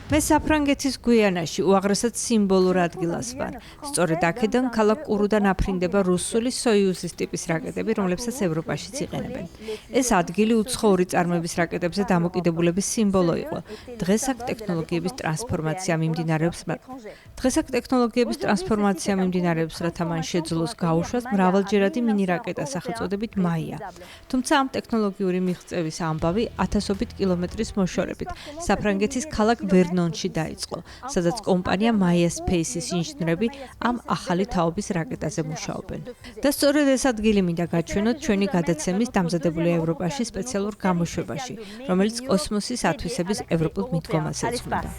მე საფრანგეთის გვიანაში უაღრესად სიმბოლურ ადგილას ვარ. სწორედ აქედან ქალაქ კურუდან აფრინდება რუსული სოიუზის ტიპის რაკეტები, რომლებსაც ევროპაშიც იყენებენ. ეს ადგილი უცხოური წარმოების რაკეტებზე დამოკიდებულების სიმბოლო იყო. დღეს აქ ტექნოლოგიების ტრანსფორმაცია მიმდინარეობს, რათა მან შეძლოს გაუშვას მრავალჯერადი მინი რაკეტა სახელწოდებით მაია. თუმცა ამ ტექნოლოგიური მიღწევის ამბავი ათასობით კილომეტრის მოშორებით საფრანგეთის ქალაქ ვერნონში დაიწყო, სადაც კომპანია Maya Space-ის ინჟინრები ამ ახალი თაობის რაკეტაზე მუშაობენ. და სწორედ ეს ადგილი მინდა გაჩვენოთ ჩვენი გადაცემის დამზადებული ევროპაში სპეციალურ გამოშვებაში, რომელიც კოსმოსის ათვისების ევროპულ მიდგომას ეძღვნება.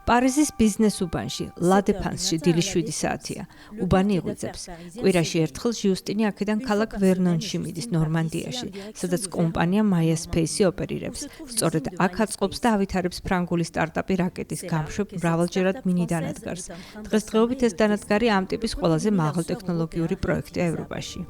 პარიზის ბიზნეს უბანში, La Défense-ში დილის 7 საათია. უბანი იღვიძებს. კვირაში ერთხელ ჟიუსტინი აქედან ქალაქ ვერნონში მიდის, ნორმანდიაში, სადაც კომპანია Maya Space ოპერირებს. სწორედ აქ აწყობს და ავითარებს ფრანგული სტარტაპი რაკეტის გამშვებ მრავალჯერად მინი დანადგარს. დღესდღეობით ეს დანადგარი ამ ტიპის ყველაზე მაღალტექნოლოგიური პროექტია ევროპაში.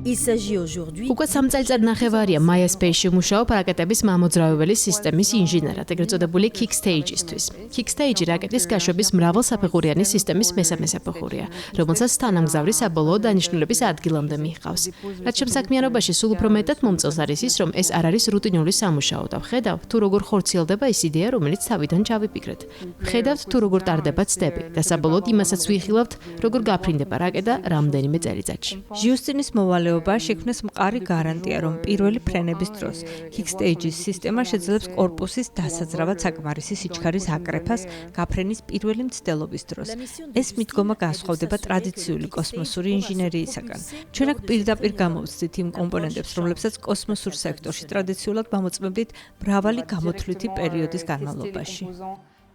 უკვე 3 წელიწადნახევარია Maya Space-ში მუშაობ რაკეტების მამოძრავებელი სისტემის ინჟინერად, ეგრეთ წოდებული Kickstage-ისთვის. Kickstage რაკეტის გაშვების მრავალსაფეხურიანი სისტემის მესამე საფეხურია, რომელსაც თანამგზავრი საბოლოო დანიშნულების ადგილამდე მიჰყავს. რაც შემსაქმიანობაში სულ უფრო მეტად მომწონს არის ის, რომ ეს არ არის რუტინული სამუშაო და ვხედავ, თუ როგორ ხორციელდება ის იდეა, რომელიც თავიდან ჩავიფიქრეთ. ვხედავთ, თუ როგორ ტარდება ცდები და საბოლოოდ იმასაც ვიხილავთ, როგორ გაფრინდება რაკეტა რამდენიმე წელიწადში. ჟიუსტინის მოვალეობა შექმნეს მყარი გარანტია, რომ პირველი ფრენების დროს Kickstage-ის სისტემა შეძლებს კორპუსის დასაძრავად საკმარისი სიჩქარის აკრეფას გაფრენის პირველი მცდელობის დროს. ეს მიდგომა განსხვავდება ტრადიციული კოსმოსური ინჟინერიისაგან. ჩვენ აქ პირდაპირ გამოვცდით იმ კომპონენტებს, რომლებსაც კოსმოსურ სექტორში ტრადიციულად გამოწმებით მრავალი გამოთვლითი პერიოდის განმავლობაში.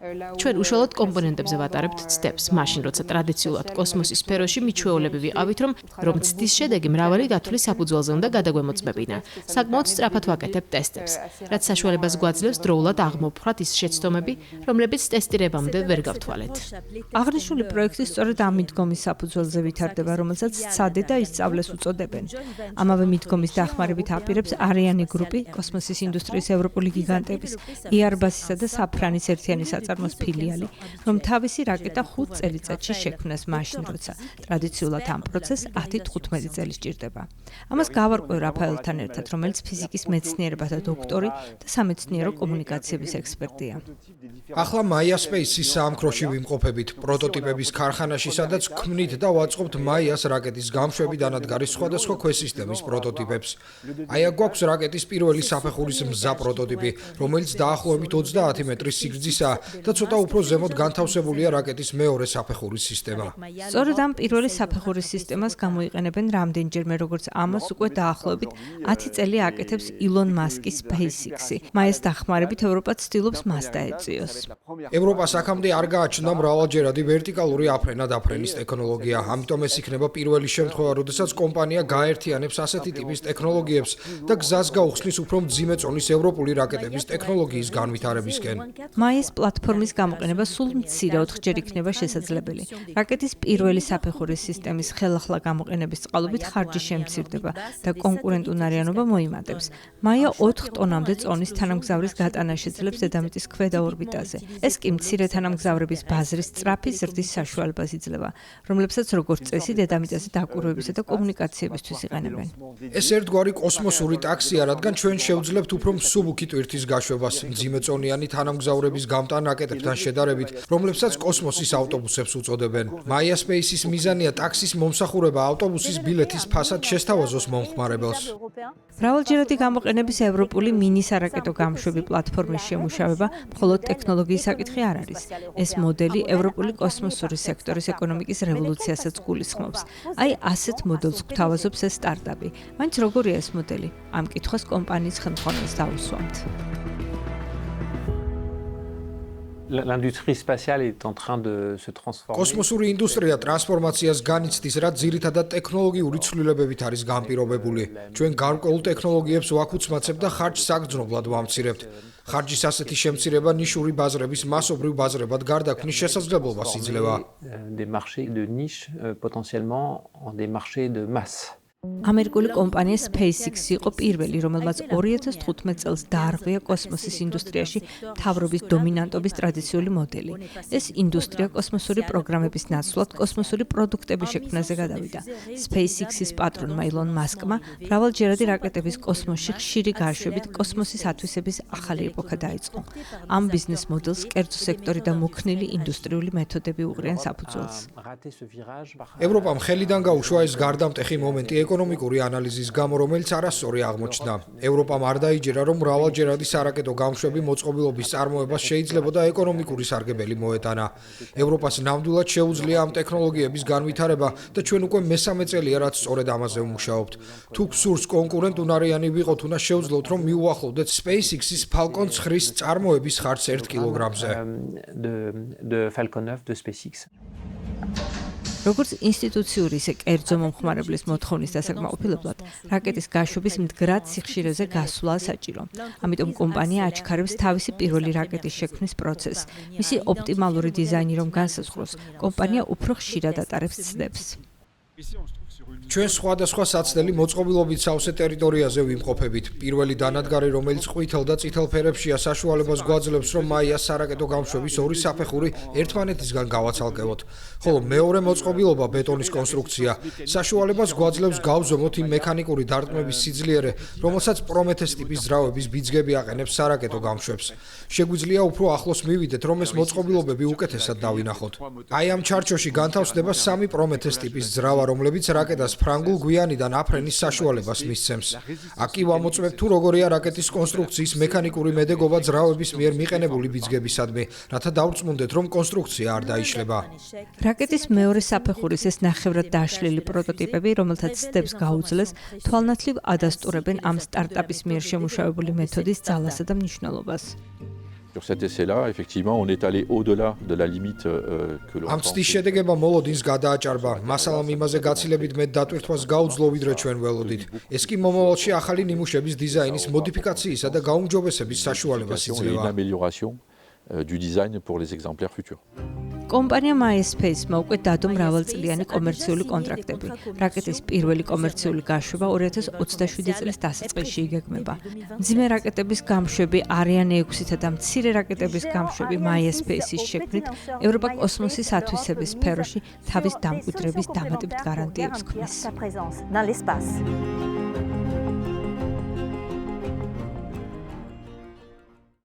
ჩვენ უშუალოდ კომპონენტებზე ვატარებთ ცდებს, მაშინ როცა ტრადიციულად კოსმოსის სფეროში მიჩვეულები ვიყავით, რომ ცდის შედეგი მრავალი გათვლის საფუძველზე უნდა გადაგვემოწმებინა. საკმაოდ სწრაფად ვაკეთებთ ტესტებს, რაც საშუალებას გვაძლევს დროულად აღმოვფხვრათ ის შეცდომები, რომლებიც ტესტირებამდე ვერ გავთვალეთ. აღნიშნული პროექტი სწორედ ამ მიდგომის საფუძველზე ვითარდება, რომელსაც სცადე და ისწავლეს უწოდებენ. ამავე მიდგომის დახმარებით აპირებს არიანი გრუპი, კოსმოსის ინდუსტრიის ევროპული გიგანტების, Airbus-ისა და საფრანის ერთიანი წარმოს ფილიალი, რომ თავისი რაკეტა 5 წელიწადში შექმნას მაშინ, როცა ტრადიციულად ამ პროცესს 10-15 წელი სჭირდება. ამას გავარკვევ რაფაელთან ერთად, რომელიც ფიზიკის მეცნიერებათა დოქტორი და სამეცნიერო კომუნიკაციების ექსპერტია. ახლა Maya Space-ის საამქროში ვიმყოფებით პროტოტიპების ქარხანაში, სადაც ქმნით და ვაწყობთ Maya-ს რაკეტის გამშვები დანადგარის სხვადასხვა ქვესისტემის პროტოტიპებს. აი აქ გვაქვს რაკეტის პირველი საფეხურის მზა პროტოტიპი, რომელიც დაახლოებით 30 მეტრის სიგრძისაა და ცოტა უფრო ზემოთ განთავსებულია რაკეტის მეორე საფეხურის სისტემა. სწორედ ამ პირველი საფეხურის სისტემას გამოიყენებენ რამდენჯერმე, როგორც ამას უკვე დაახლოებით 10 წელი აკეთებს Elon Musk-ის SpaceX-ი. Maya-ს დახმარებით ევროპა ცდილობს მას დაეწიოს. ევროპას აქამდე არ გააჩნდა მრავალჯერადი ვერტიკალური აფრენა-დაფრენის ტექნოლოგია, ამიტომ ეს იქნება პირველი შემთხვევა, როდესაც კომპანია გაერთიანებს ასეთი ტიპის ტექნოლოგიებს და გზას გაუხსნის უფრო მძიმე წონის ევროპული რაკეტების ტექნოლოგიის განვითარებისკენ. Maya-ს პლატფორმის გამოყენება სულ მცირე 4-ჯერ იქნება შესაძლებელი. რაკეტის პირველი საფეხურის სისტემის ხელახლა გამოყენების წყალობით ხარჯი შემცირდება და კონკურენტუნარიანობა მოიმატებს. Maya 4 ტონამდე წონის თანამგზავრის გატანა შეძლებს დედამიწის ქვედა ორბიტაზე. ეს კი მცირე თანამგზავრების ბაზრის სწრაფი ზრდის საშუალებას იძლევა, რომლებსაც როგორც წესი დედამიწაზე დაკვირვებისა და კომუნიკაციებისთვის იყენებენ. ეს ერთგვარი კოსმოსური ტაქსია, რადგან ჩვენ შევძლებთ უფრო მსუბუქი ტვირთის გაშვებას, მძიმეწონიანი თანამგზავრების გამტან რაკეტებთან შედარებით, რომლებსაც კოსმოსის ავტობუსებს უწოდებენ. Maya Space-ის მიზანია ტაქსის მომსახურება ავტობუსის ბილეთის ფასად შესთავაზოს მომხმარებელს. მრავალჯერადი გამოყენების ევროპული მინი-სარაკეტო გამშვები პლატფორმის შემუშავება მხოლოდ ტექნოლოგიის საკითხი არ არის. ეს მოდელი ევროპული კოსმოსური სექტორის ეკონომიკის რევოლუციასაც გულისხმობს. აი ასეთ მოდელს გვთავაზობს ეს სტარტაპი. მაინც როგორია ეს მოდელი? ამ კითხვას კომპანიის ხელმძღვანელს დავუსვამთ. L'industrie spatiale est en train de se transformer. კოსმოსური ინდუსტრია ტრანსფორმაციას განიცდის, რაც ძირითადად ტექნოლოგიური ცვლილებებით არის განპირობებული. ჩვენ გარკვეულ ტექნოლოგიებს ვაქუცმაცებთ და ხარჯს საგრძნობლად ვამცირებთ. ხარჯის ასეთი შემცირება ნიშური ბაზრების მასობრივ ბაზრებად გარდაქმნის შესაძლებლობას იძლევა. Des marchés de niche potentiellement en des marchés de masse. ამერიკული კომპანია SpaceX იყო პირველი, რომელმაც 2015 წელს დაარღვია კოსმოსის ინდუსტრიაში მთავრობის დომინანტობის ტრადიციული მოდელი. ეს ინდუსტრია კოსმოსური პროგრამების ნაცვლად კოსმოსური პროდუქტების შექმნაზე გადავიდა. SpaceX-ის პატრონმა ილონ მასკმა მრავალჯერადი რაკეტების კოსმოსში ხშირი გაშვებით კოსმოსის ათვისების ახალი ეპოქა დაიწყო. ამ ბიზნეს მოდელს კერძო სექტორი და მოქნილი ინდუსტრიული მეთოდები უყრიან საფუძველს. ევროპამ ხელიდან გაუშვა ეს გარდამტეხი მომენტი ეკონომიკური ანალიზის გამო, რომელიც არასწორი აღმოჩნდა. ევროპამ არ დაიჯერა, რომ მრავალჯერადი სარაკეტო გამშვები მოწყობილობის წარმოებას შეიძლებოდა ეკონომიკური სარგებელი მოეტანა. ევროპას ნამდვილად შეუძლია ამ ტექნოლოგიების განვითარება და ჩვენ უკვე მესამე წელია, რაც სწორედ ამაზე ვმუშაობთ. თუ გსურს კონკურენტ უნარიანი ვიყოთ, უნდა შევძლოთ, რომ მიუახლოვდეთ SpaceX-ის Falcon 9-ის წარმოების ხარჯს 1 კილოგრამზე. de Falcon 9 de SpaceX. როგორც ინსტიტუციური, ისე კერძო მომხმარებლის მოთხოვნის დასაკმაყოფილებლად, რაკეტის გაშვების მდგრად სიხშირეზე გასვლა საჭირო. ამიტომ კომპანია აჩქარებს თავისი პირველი რაკეტის შექმნის პროცესს. მისი ოპტიმალური დიზაინი რომ განსაზღვროს, კომპანია უფრო ხშირად ატარებს ცდებს. ჩვენ სხვადასხვა საცდელი მოწყობილობით სავსე ტერიტორიაზე ვიმყოფებით. პირველი დანადგარი, რომელიც ყვითელ და წითელ ფერებშია, საშუალებას გვაძლევს, რომ მაიას სარაკეტო გამშვების ორი საფეხური ერთმანეთისგან გავაცალკევოთ. ხოლო მეორე მოწყობილობა, ბეტონის კონსტრუქცია, საშუალებას გვაძლევს გავზომოთ იმ მექანიკური დარტყმების სიძლიერე, რომელსაც პრომეთეს ტიპის ძრავების ბიძგები აყენებს სარაკეტო გამშვებს. შეგვიძლია უფრო ახლოს მივიდეთ, რომ ეს მოწყობილობები უკეთესად დავინახოთ. აი ამ ჩარჩოში განთავსდება 3 პრომეთეს ტიპის ძრავა, რომლებიც რაკეტას ფრანგულ გვიანიდან აფრენის საშუალებას მისცემს. აქ კი ვამოწმებთ, თუ როგორია რაკეტის კონსტრუქციის მექანიკური მედეგობა ძრავების მიერ მიყენებული ბიძგებისადმი, რათა დავწმუნდეთ, რომ კონსტრუქცია არ დაიშლება. რაკეტის მეორე საფეხურის ეს ნახევრად დაშლილი პროტოტიპები, რომელთაც ცდებს გაუძლეს, თვალნათლივ ადასტურებენ ამ სტარტაპის მიერ შემუშავებული მეთოდის ძალასა და მნიშვნელობას. Sur cet essai-là, effectivement, on est allé au-delà de la limite que l'on ამ ცდის შედეგება მოლოდინს გადააჭარბა. მასალამ იმაზე გაცილებით მეტ დატვირთვას გაუძლო, ვიდრე ჩვენ ველოდით. ეს კი მომავალში ახალი ნიმუშების დიზაინის მოდიფიკაციისა და გაუმჯობესების საშუალებას იძლევა. L'amélioration du design pour les exemplaires futurs. კომპანია MySpace-მა უკვე დადო მრავალწლიანი კომერციული კონტრაქტები. რაკეტის პირველი კომერციული გაშვება 2027 წლის დასაწყისში იგეგმება. მძიმე რაკეტების გამშვები Ariane 6-ითა და მცირე რაკეტების გამშვები MySpace-ის შექმნით ევროპა კოსმოსის ათვისების სფეროში თავის დამკვიდრების დამატებით გარანტიებს ქმნის.